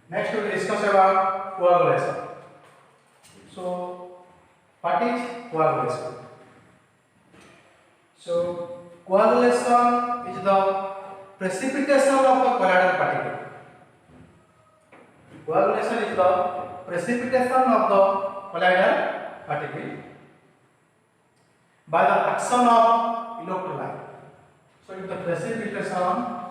Next we will discuss about coagulation. So what is coagulation? So coagulation is the precipitation of the colloidal particle. Coagulation is the precipitation of the colloidal particle by the action of electrolyte. So it is the precipitation of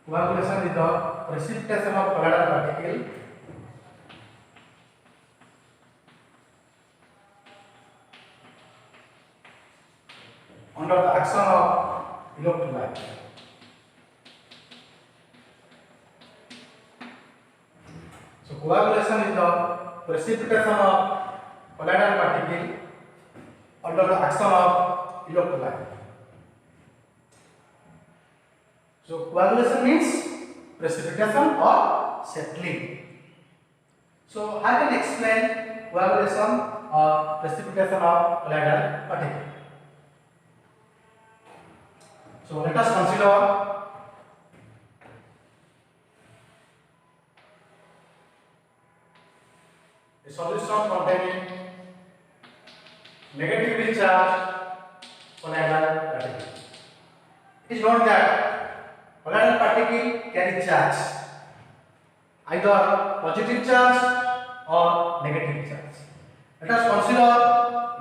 coagulation is the precipitation of colloidal particle under the action of electrolyte. So coagulation is the precipitation of colloidal particle under the action of electrolyte. So coagulation means precipitation or settling. So I can explain coagulation or precipitation of colloidal particle. So let us consider a solution containing negatively charged colloidal particle. It is known that colloidal particle carry charge, either positive charge or negative charge. Let us consider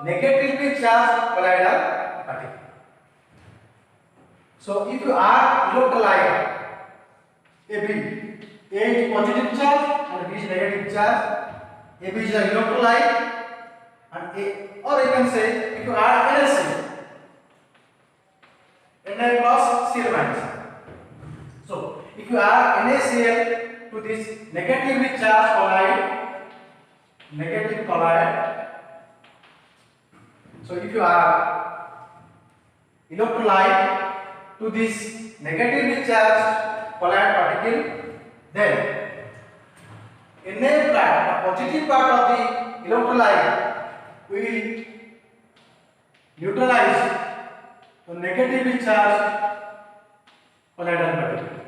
negatively charged colloidal particle. So if you add electrolyte AB, A is positive charge and B is negative charge. AB is the electrolyte and A, or you can say if you add NaCl, Na plus Cl minus. So if you add NaCl to this negatively charged colloid, so if you add electrolyte to this negatively charged colloid particle, then Na part, the positive part of the electrolyte will neutralize the negatively charged colloidal particle.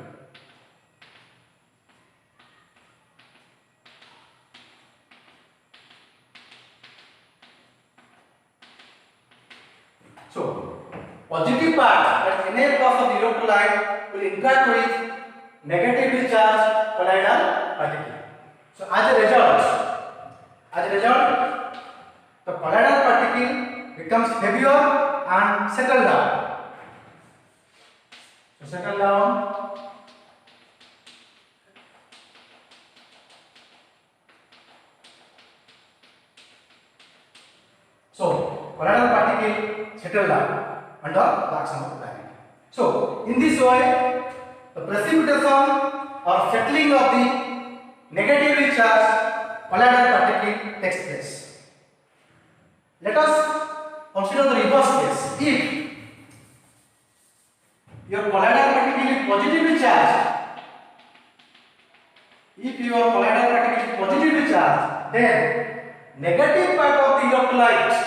So positive part, that Na plus of the electrolyte will interact with negatively charged colloidal particle. So as a result, the colloidal particle becomes heavier and settle down. So settle down. So colloidal particle settle down under the action of gravity. So in this way, the precipitation or settling of the negatively charged colloidal particle takes place. Let us consider the reverse case. If your colloidal particle is positively charged, then negative part of the electrolyte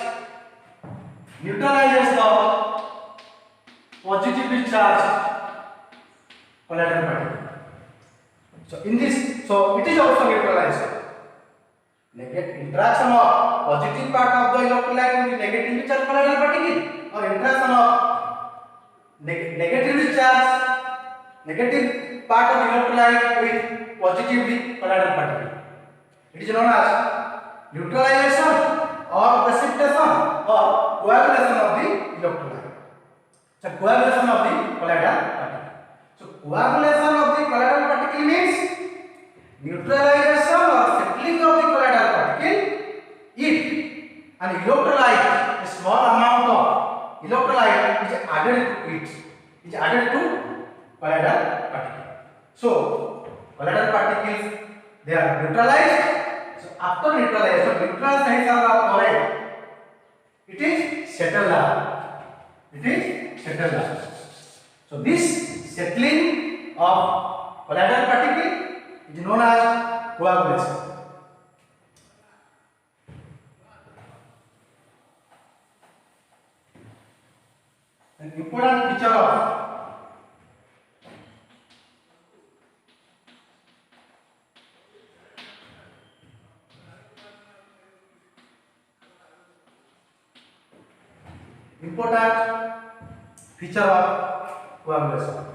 neutralizes the positively charged colloidal particle. So in this, so it is also neutralized. Interaction of positive part of the electrolyte with negatively charged colloidal particle, or interaction of negative part of electrolyte with positively colloidal particle. It is known as neutralization or precipitation or coagulation of the electrolyte. So coagulation of the colloidal particle. So coagulation of the colloidal particle means neutralization or settling of the colloidal particle if an electrolyte, a small amount of electrolyte is added to colloidal particle. So colloidal particles, they are neutralized. So after neutralization, neutralized नहीं सारा colloid, it is settled down. So this settling of colloidal particle is known as coagulation. important feature of coagulation.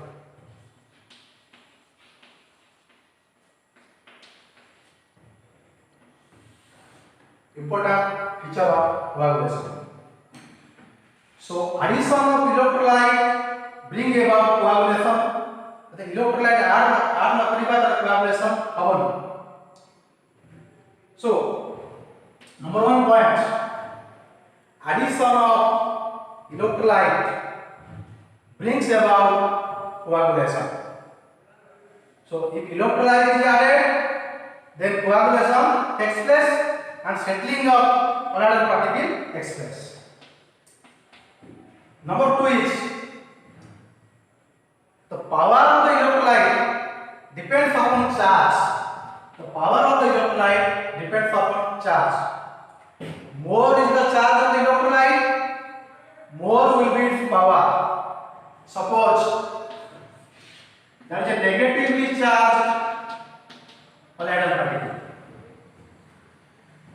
Important feature of coagulation. So addition of electrolyte bring about coagulation. The electrolyte are not required coagulation happen. So number one point, addition of electrolyte brings about coagulation. So if electrolyte is added, then coagulation takes place and settling of colloidal particle takes place. Number two is the power of the electrolyte depends upon charge. The power of the electrolyte depends upon charge. More is the charge of the electrolyte, more will be its power. Suppose there is a negatively charged colloidal particle.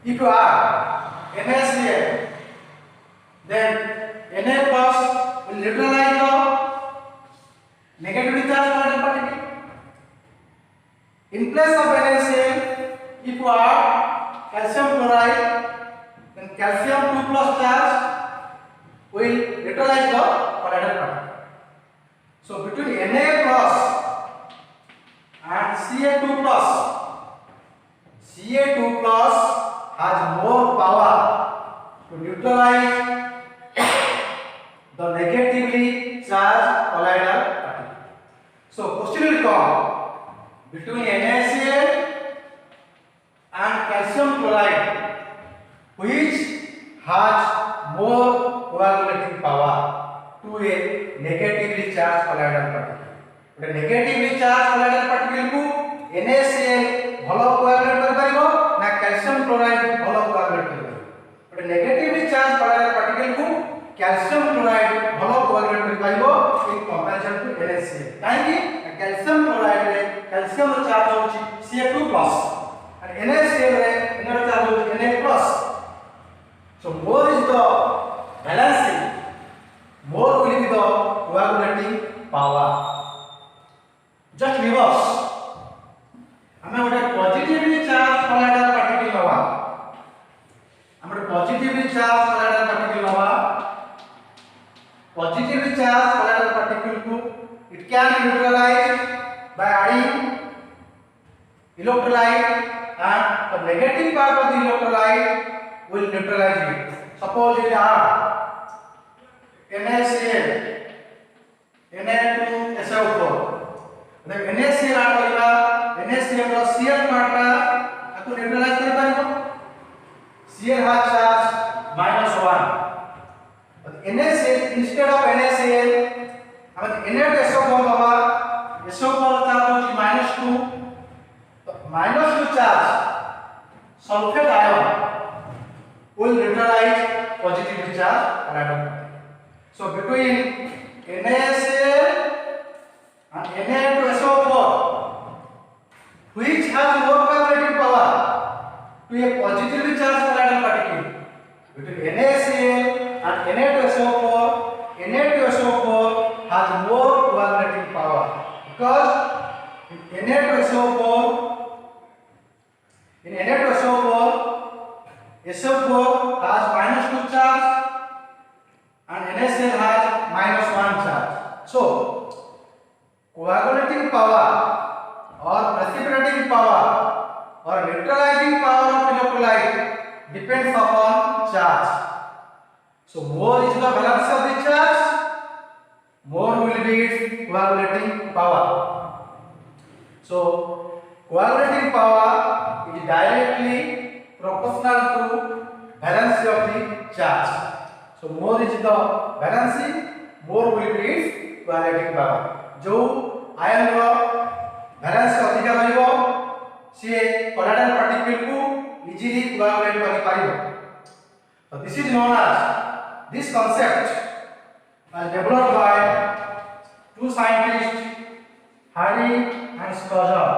If you add NaCl, then Na plus will neutralize the negatively charged colloidal particle. In place of NaCl, if you add calcium chloride, then calcium 2 plus charge will neutralize the colloidal particle. So between Na plus and Ca2 plus, Ca2 plus has more power to neutralize the negatively charged colloidal particle. So question will come between NaCl and calcium chloride, which has more coagulating power to a negatively charged colloidal particle. But negatively charged colloidal particle को NaCl भलो coagulate कर परिबो ना calcium chloride भलो coagulate कर परिबो. But negatively charged colloidal particle को calcium chloride भलो coagulate कर परिबो in comparison to NaCl. काहे calcium chloride रे calcium charge होची Ca2 plus and NaCl रे inner charge होची Na plus. So more is the balancing, more will be the coagulating power. Just reverse. हमें गोटे positively charge colloidal particle नवा. हमें positively charge colloidal particle नवा. Positively charged colloidal particle को it can be neutralized by adding electrolyte, and the negative part of the electrolyte will neutralize it. Suppose you add NaCl, Na2SO4. then NaCl add करिबा, NaCl plus Cl part का आपको neutralize कर पारिबो. Cl has charge -1. But NaCl instead of NaCl, हमें Na2SO4 होगा. SO4 charge होची -2. तो -2 charge sulfate ion will neutralize positively charged colloidal particle. So between NaCl and Na2SO4, which has more coagulating power to a positively charged colloidal particle? Between NaCl and Na2SO4, Na2SO4 has more coagulating power because in Na2SO4, SO4 has -2 charge and NaCl has -1 charge. So coagulating power or precipitating power or neutralizing power of electrolyte depends upon charge. So more is the valence of the charge, more will be its coagulating power. So coagulating power is directly proportional to valence of the charge. So more is the valence, more will be its coagulating power. जो ion रो valence अधिक रहइबो से colloidal particle को easily coagulate करि पारिबो. So this is known as, this concept was developed by two scientists, Hardy and Scojur.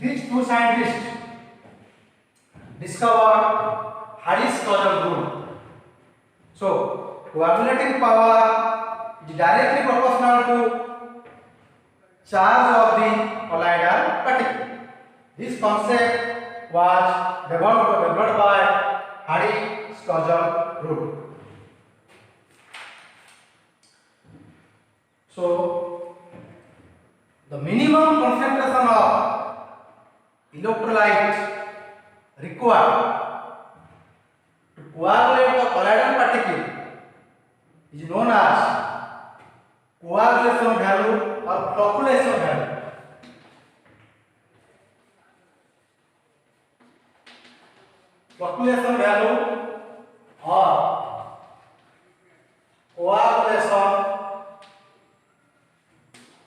These two scientists discovered Hardy-Scojur rule. So coagulating power is directly proportional to charge of the colloidal particle. This concept was developed by Hardy Scotcher Root. So the minimum concentration of electrolyte required to coagulate the colloidal particle is known as coagulation value or flocculation value. Flocculation value or coagulation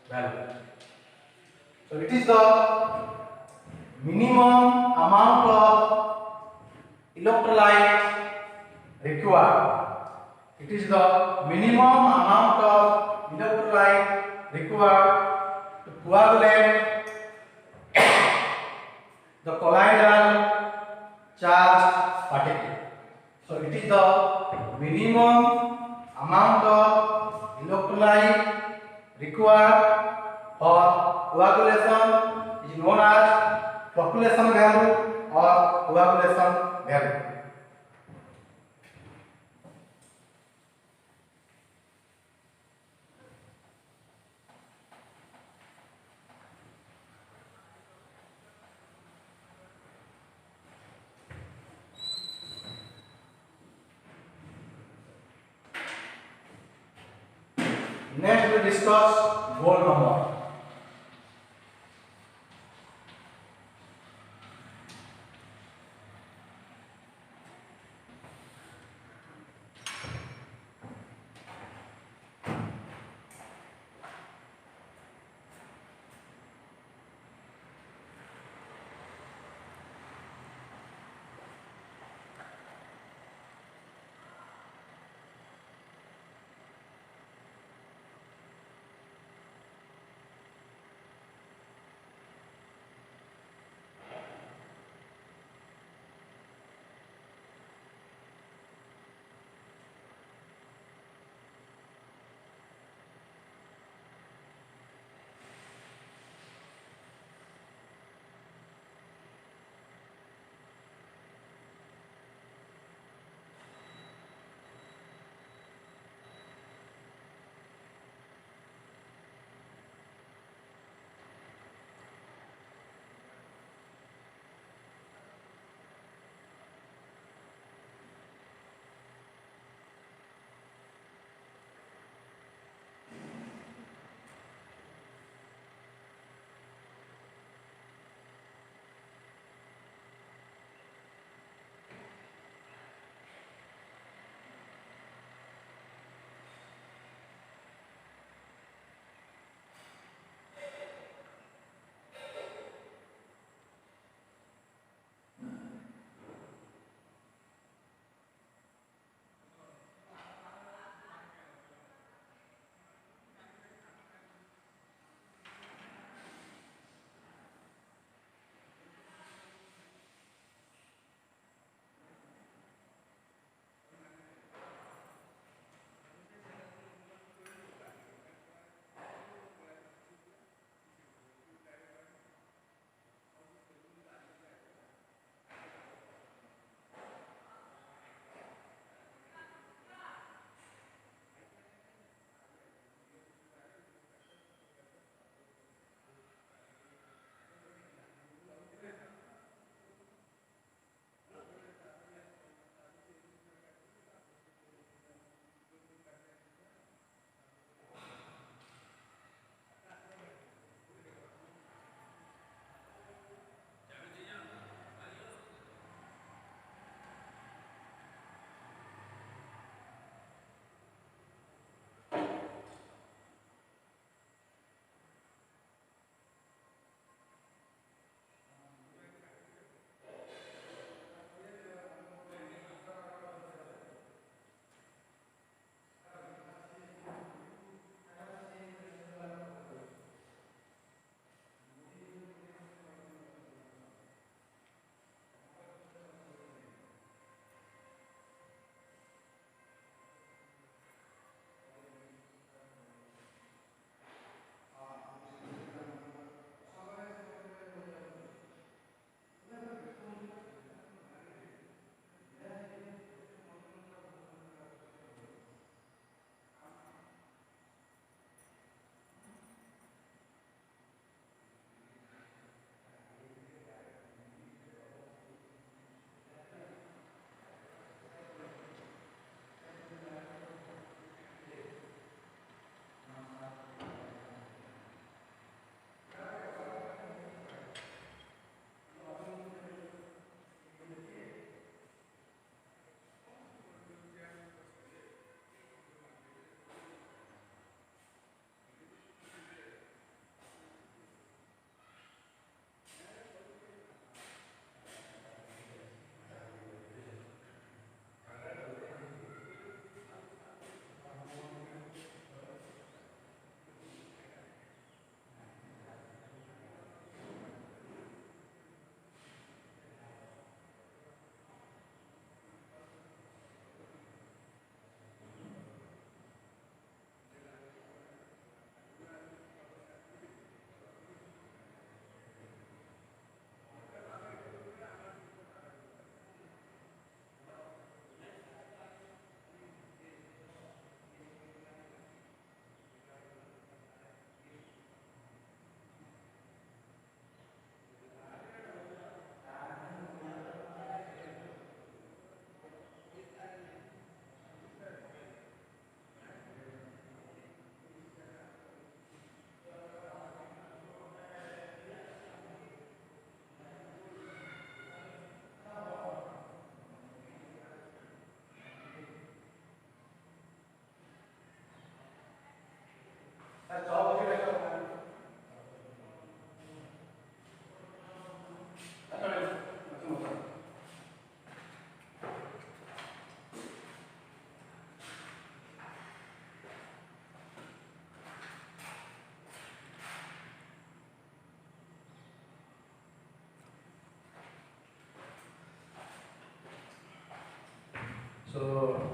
value. So it is the minimum amount of electrolyte required. It is the minimum amount of electrolyte required to coagulate the colloidal charged particle. So it is the minimum amount of electrolyte required for coagulation is known as flocculation value or coagulation value. Next we discuss whole number.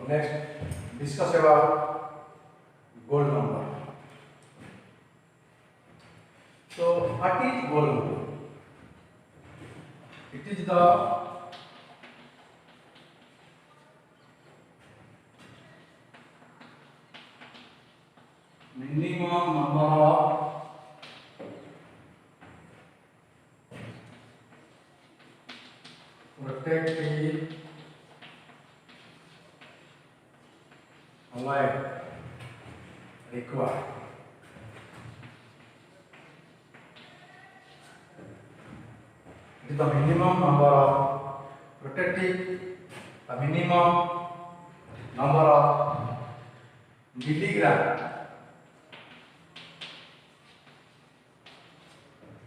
next discuss about gold number. So what is gold number? It is the minimum number of protective alloy required. It is the minimum number of protective, the minimum number of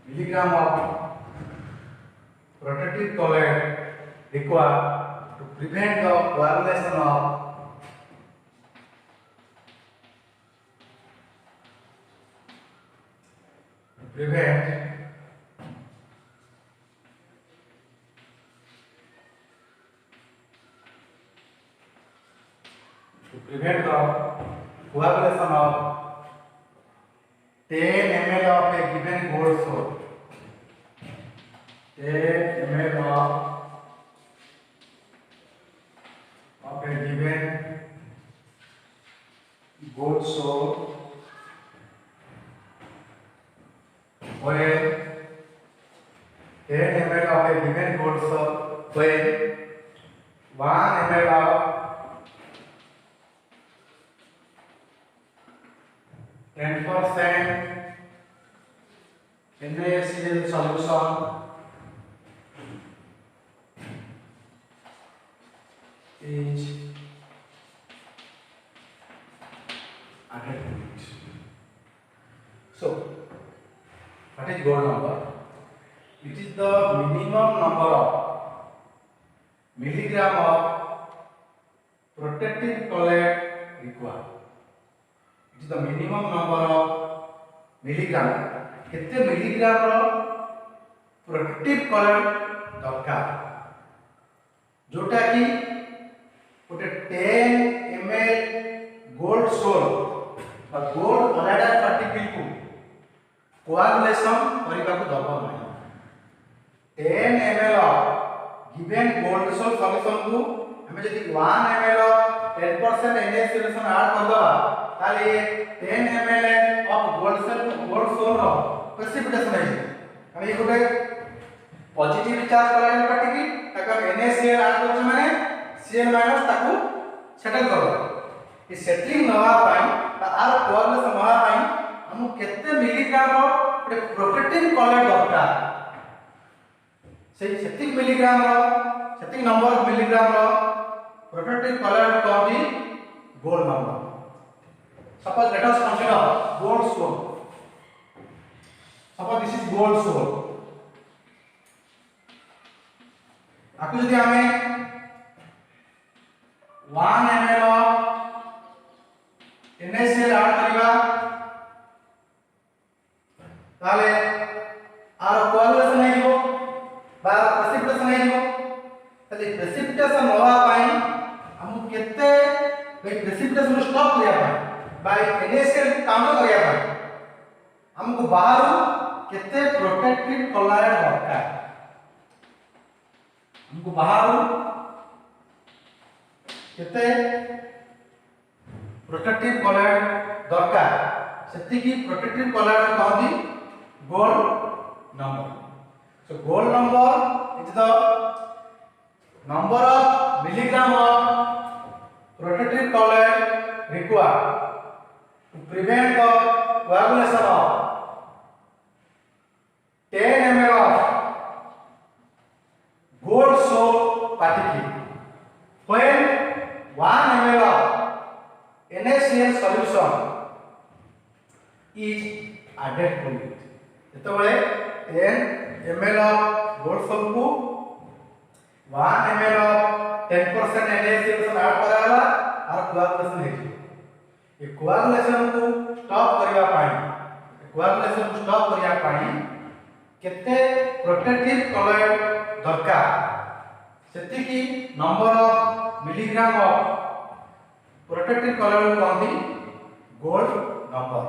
milligram of protective colloid required to prevent the coagulation of prevent the coagulation of 10 ml of a given gold salt. 10 ml of a given gold salt when 10 ml of a given gold salt when 1 ml of 10% NaCl solution is added to it. So, what is gold number? It is the minimum number of milligram of protective colloid required. It is the minimum number of milligram. कितने milligram रो protective colloid दरकार जोटा कि गोटे 10 ml gold sol बा gold colloid particle को coagulation करबा को दबो नहीं 10 ml given gold sol solution को हमें जदि 1 ml 10% NaCl सॉल्यूशन ऐड कर दबा ताले 10 ml ऑफ गोल्ड सोल रो प्रेसिपिटेशन है हम ये गोटे पॉजिटिव चार्ज कलर पार्टिकल ताका NaCl ऐड करछ माने Cl- ताकू सेटल करबा ए सेटलिंग नवा पाई आर कोआगुलेशन नवा पाई हम केते मिलीग्राम रो गोटे प्रोटेक्टिव कलर दरकार सेटिंग मिलीग्राम रो सेटिंग नंबर ऑफ मिलीग्राम रो protective colloid county gold number. Suppose let us consider gold soul. Suppose this is gold soul. आपको यदि हमें 1 ml NaCl ऐड करिबा ताले आर कोआगुलेशन नै हो बा प्रेसिपिटेशन नै हो ताले प्रेसिपिटेशन होवा पाई हम केते बे प्रेसिपिटेशन स्टॉप करिया पाई बाय NaCl काउंट करिया पाई हमको बाहर केते प्रोटेक्टिव कलर दरकार हमको बाहर केते प्रोटेक्टिव कलर दरकार सेति की प्रोटेक्टिव कलर कहती gold number. So gold number is the number of milligram of protective colloid required to prevent the coagulation of 10 ml of gold soap particle when 1 ml of NaCl solution is added to it. जेतबळे 10 ml of gold soap को 1 ml of 10% NaCl add कराला और coagulation है ये coagulation को stop करिया पाई coagulation को stop करिया पाई केते प्रोटेक्टिव कलर दरकार सेति की number of milligram of protective color will come the gold number.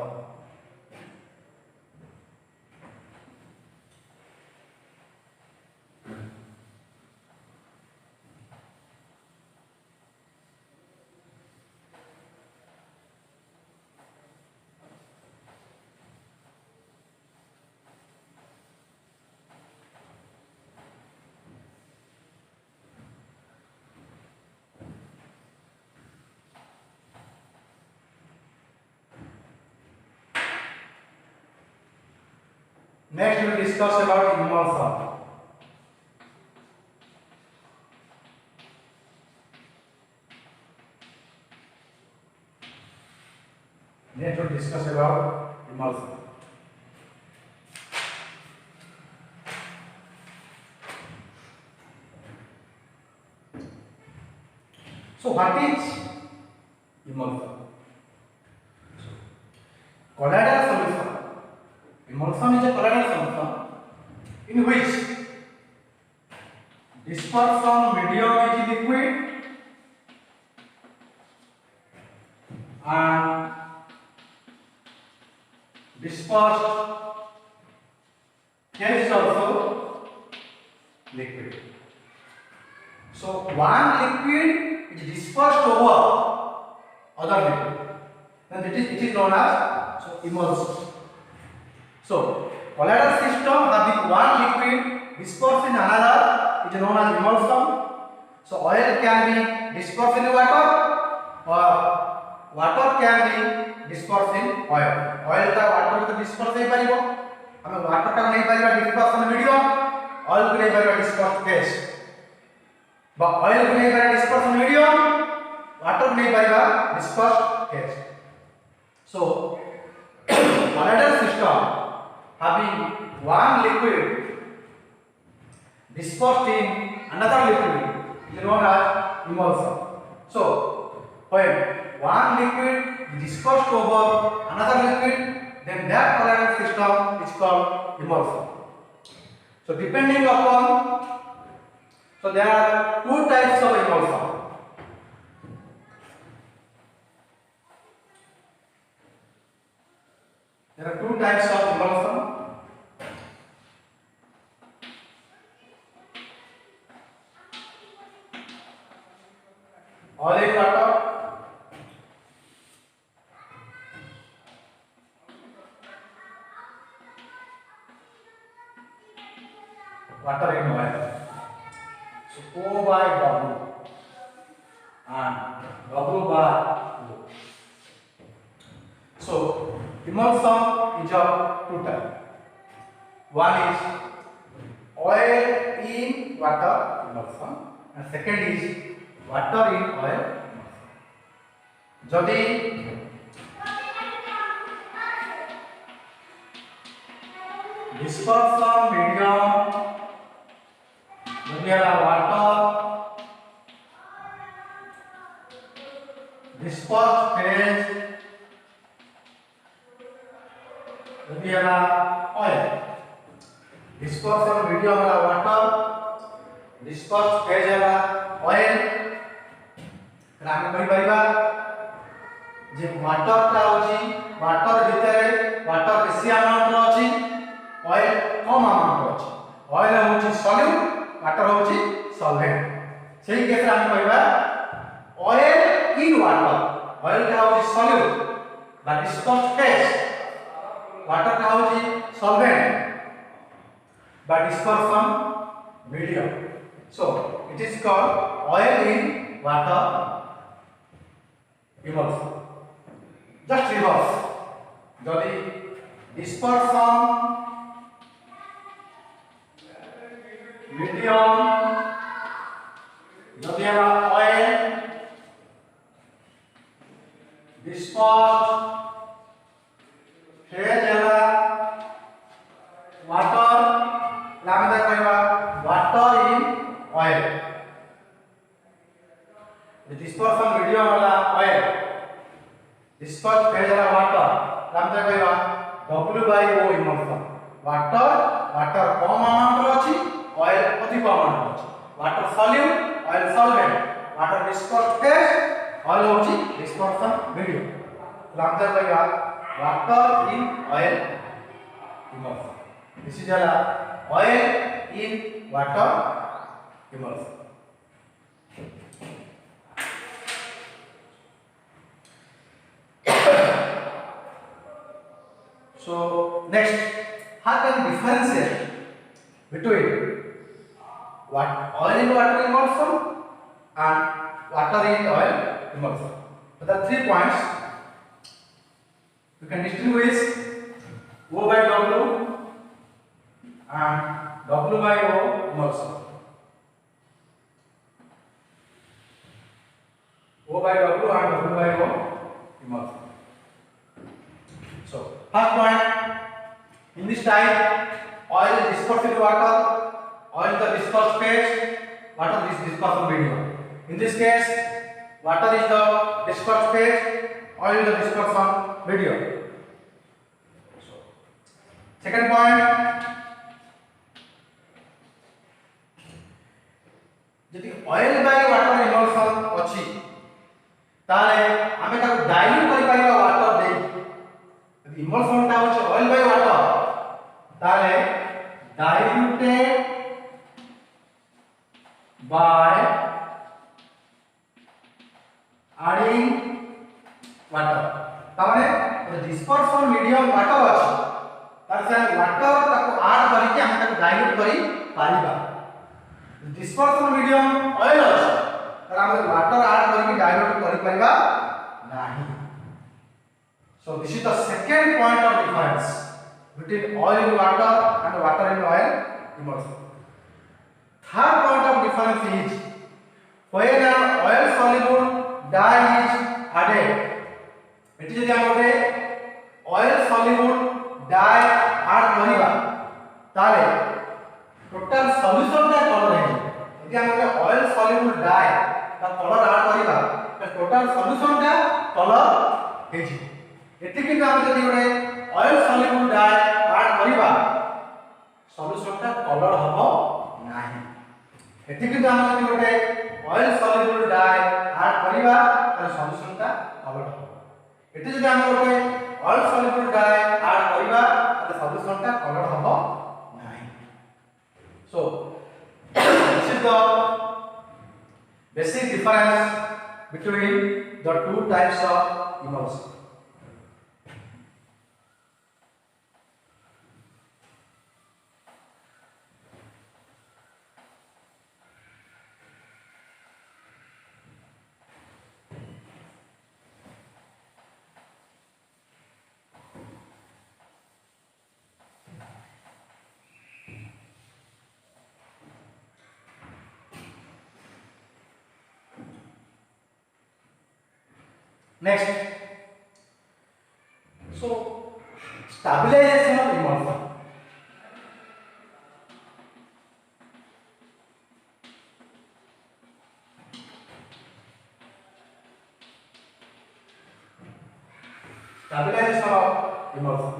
Next we will discuss about emulsion. Next we will discuss about emulsion. So what is emulsion? Colloidal solution. Emulsion is a colloidal solution in which dispersion medium is liquid and dispersed phase is also liquid. So one liquid is dispersed over other liquid, then it is known as emulsion. So colloidal system having one liquid dispersed in another is known as emulsion. So oil can be dispersed in water or water can be dispersed in oil. Oil ta water to disperse हे परिबो हमें water ta नहीं परिबा dispersion medium, oil को नहीं परिबा dispersed phase बा oil को नहीं परिबा dispersion medium, water को नहीं परिबा dispersed phase. So colloidal system having one liquid dispersed in another liquid is known as emulsion. So when one liquid is dispersed over another liquid, then that colloidal system is called emulsion. So depending upon, so there are two types of emulsion. There are two types of emulsion. Oil in water, water in oil. So O by W and W by O. So emulsion is of two types. One is oil in water emulsion and second is water in oil. যদি dispersion medium যদি ହେଲା water, dispersed phase যদি ହେଲା oil. Dispersion medium ହେଲା water, dispersed phase ହେଲା oil. ଆମେ କହିପାରିବା ଯେ water ଟା होची water ଭିତରେ water बेसी अमाउंट रो अछि, oil कम अमाउंट रो अछि. oil होची solute, water होची solvent. सेही केस रे हम कहबा oil in water. oil टा होची solute बा dispersed phase, water टा होची solvent बा dispersion medium. So it is called oil in water emulsion. Just reverse. যদি dispersion medium যদি আমরা oil dispersed phase ହେଲା water ଆମେ କହିବା water in oil. The dispersion medium होला oil, dispersed phase होला water. ଆମେ କହିବା W by O emulsion. water कम अमाउंट रो अछि, oil अधिक अमाउंट रो अछि. water solute, oil solvent. water dispersed phase, oil होछि dispersed oil in water emulsion. So next, how can differentiate between what oil in water emulsion and water in oil emulsion? So there are 3 points. You can distinguish O by W and W by O emulsion. O by W and W by O emulsion. So first point, in this type, oil is dispersed in water, oil the dispersed phase, water is dispersed medium. In this case, water is the dispersed phase, oil is the dispersion medium. So, second point, যদি oil by water emulsion अछि ताले आमे ताको dilute करि पाइबा water दे যদি emulsion টা হচ্ছে oil by water ताले diluted by adding water ताने dispersion medium water अछि तार से water ताको add करि के हम ताको dilute करि पारिबा dispersion medium oil अछि तार हम water add करि के dilute करि पारिबा नाही. So this is the second point of difference between oil in water and water in oil emulsion. Third point of difference is when an oil soluble dye is added. Eighty जदि हम गोटे oil soluble dye add करिबा ताले total solution टा colour है. यदि हम गोटे oil soluble dye ता कलर add करिबा त टोटल सॉल्यूशन टा कलर हे जी. एटी कि हम जदि गोटे oil soluble dye add करिबा सॉल्यूशन टा कलर हबो नाही. एटी कि हम जदि गोटे oil soluble dye add करिबा त सॉल्यूशन टा कलर हबो. एटी जदि हम गोटे oil soluble dye add करिबा त सॉल्यूशन टा कलर हबो नाही. So this is the basic difference between the two types of emulsion. Next, so stabilization of emulsion. Stabilization of emulsion.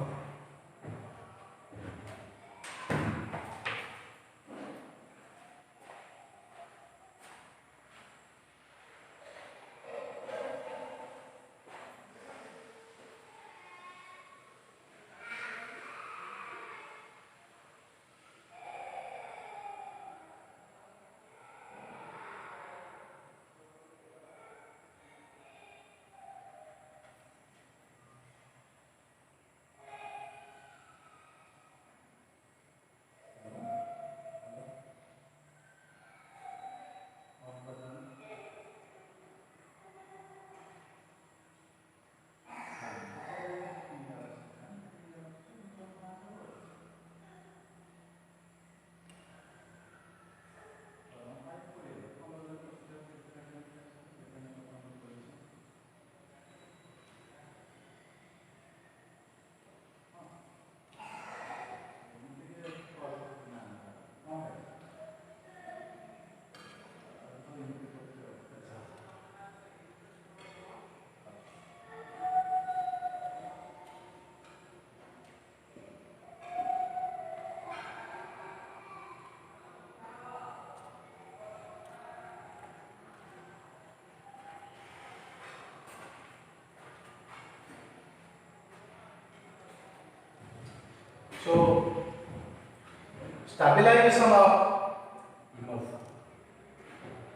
So stabilization of emulsion.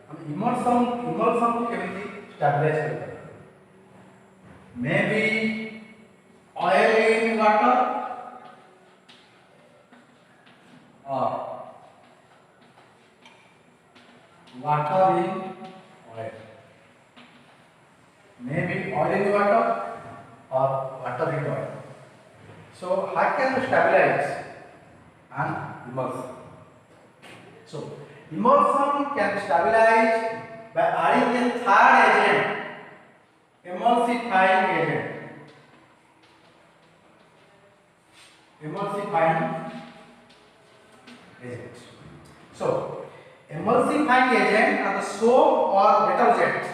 हम emulsion को केमिति stabilize करते हैं? Maybe oil in water or water in oil. Maybe oil in water or water in oil. So how can we stabilize an emulsion? So emulsion can be stabilized by adding a third agent, emulsifying agent. Emulsifying agent. So emulsifying agent are the soap or detergent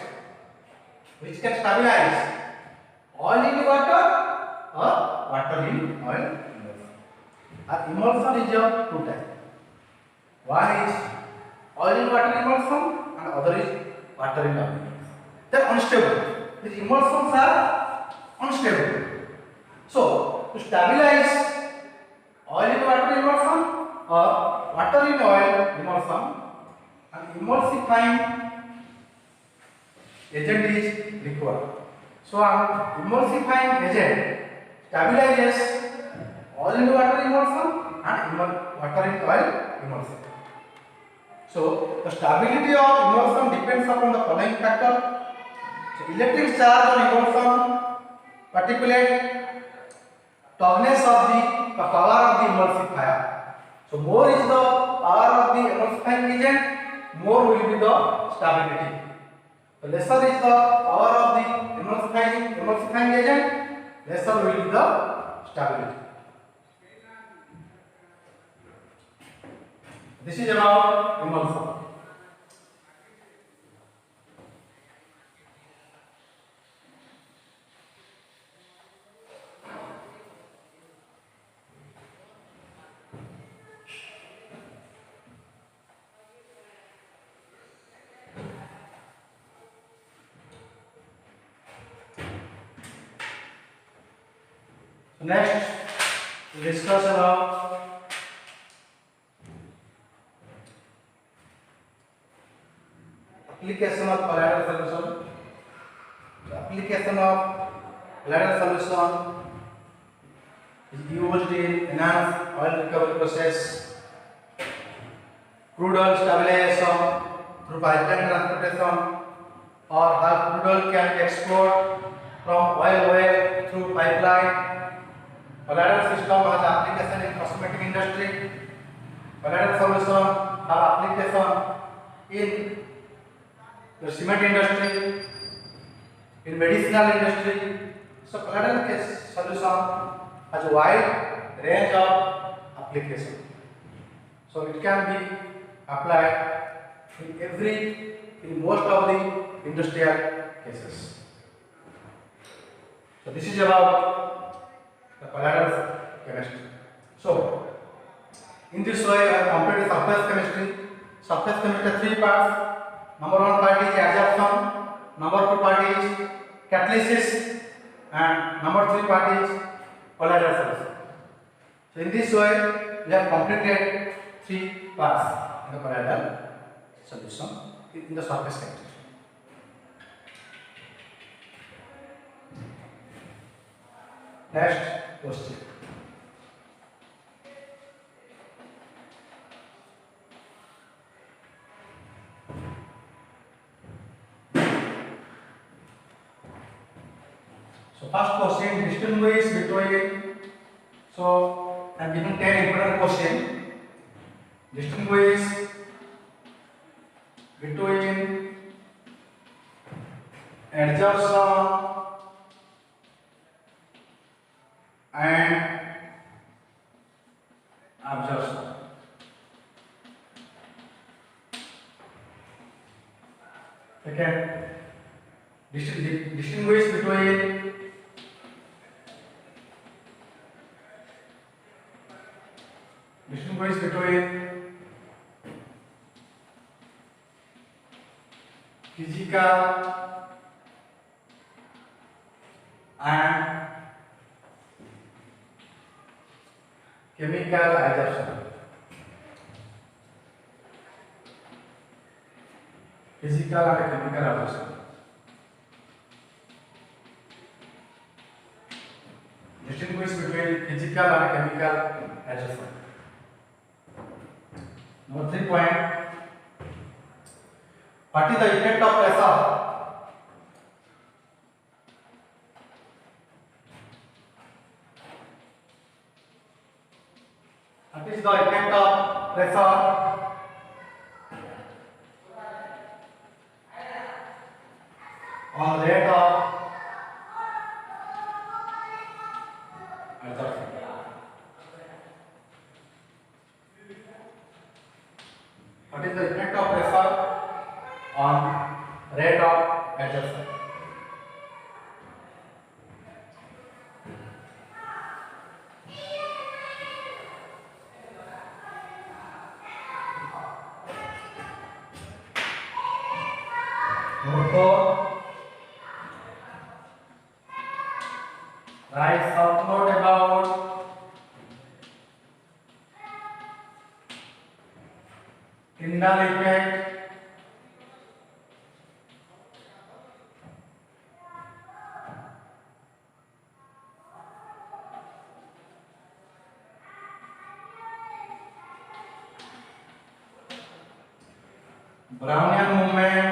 which can stabilize oil in water or water in oil. Emulsion is of two types. One is oil in water emulsion and other is water in oil emulsion. They are unstable. These emulsions are unstable. So to stabilize oil in water emulsion or water in oil emulsion, an emulsifying agent is required. So an emulsifying agent stabilizes oil in water emulsion and water in oil emulsion. So the stability of emulsion depends upon the following factor. So electric charge on emulsion, particulate, toughness of the power of the emulsifier. So more is the power of the emulsifying agent, more will be the stability. So lesser is the power of the emulsifying agent, lesser will be the stability. This is about emulsion. Next, we discuss about application of colloidal solution. The application of colloidal solution is used in enhanced oil recovery process, crude oil stabilization through pipeline transportation, or how crude oil can be exported from oil well through pipeline. Colloidal system has application in cosmetic industry. Colloidal solution have application in the cement industry, in medicinal industry. So colloidal solution has a wide range of application. So it can be applied in most of the industrial cases. So this is about the colloidal chemistry. So in this way I have completed surface chemistry. Surface chemistry has three parts. Number one part is adsorption, number two part is catalysis, and number three part is colloidal solution. So in this way we have completed three parts in the colloidal solution in the surface chemistry. Next question. So first question, distinguish between, so I am giving 10 important questions. Distinguish between adsorption and absorption. Second, distinguish between physical and chemical adsorption. physical and chemical adjustment. Distinguish between physical and chemical adjustment. Number 3 point. What is the effect of pressure? What is the effect of pressure on rate of adsorption? What is the effect of pressure on rate of adsorption? Number 4. Write some note about Tyndall effect, Brownian movement,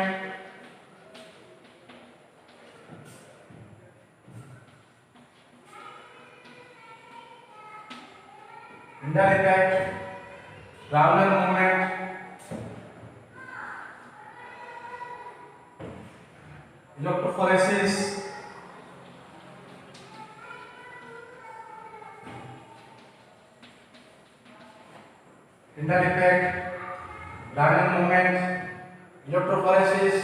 Tyndall effect, Brownian movement, electrophoresis, Tyndall effect, Brownian movement, electrophoresis,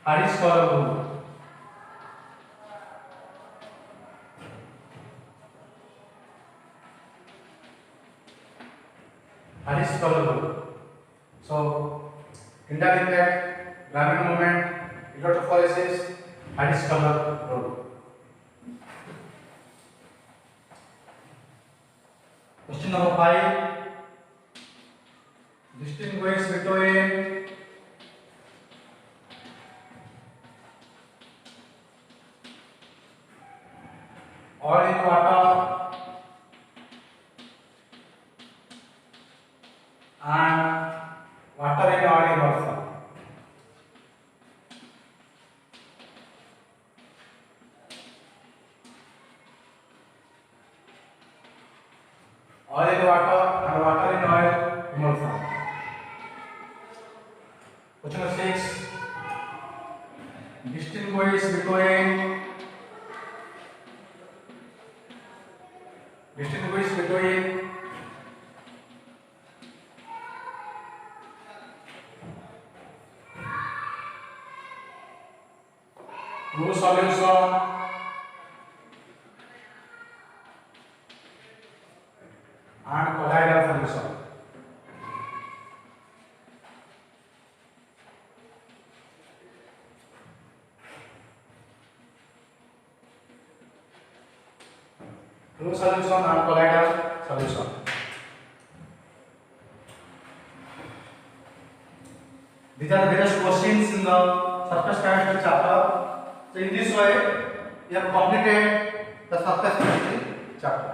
Harris color rule. Harris color rule. So, Tyndall effect, Brownian movement, electrophoresis, Harris color rule. Question number 5. Distinguish between oil in water and water in oil immersion. Oil in water and water in oil emulsion. Question number 6. Distinguish between true solution and colloidal solution. True solution and colloidal solution. These are the various questions in the surface chemistry chapter. So in this way, we have completed the surface chemistry chapter.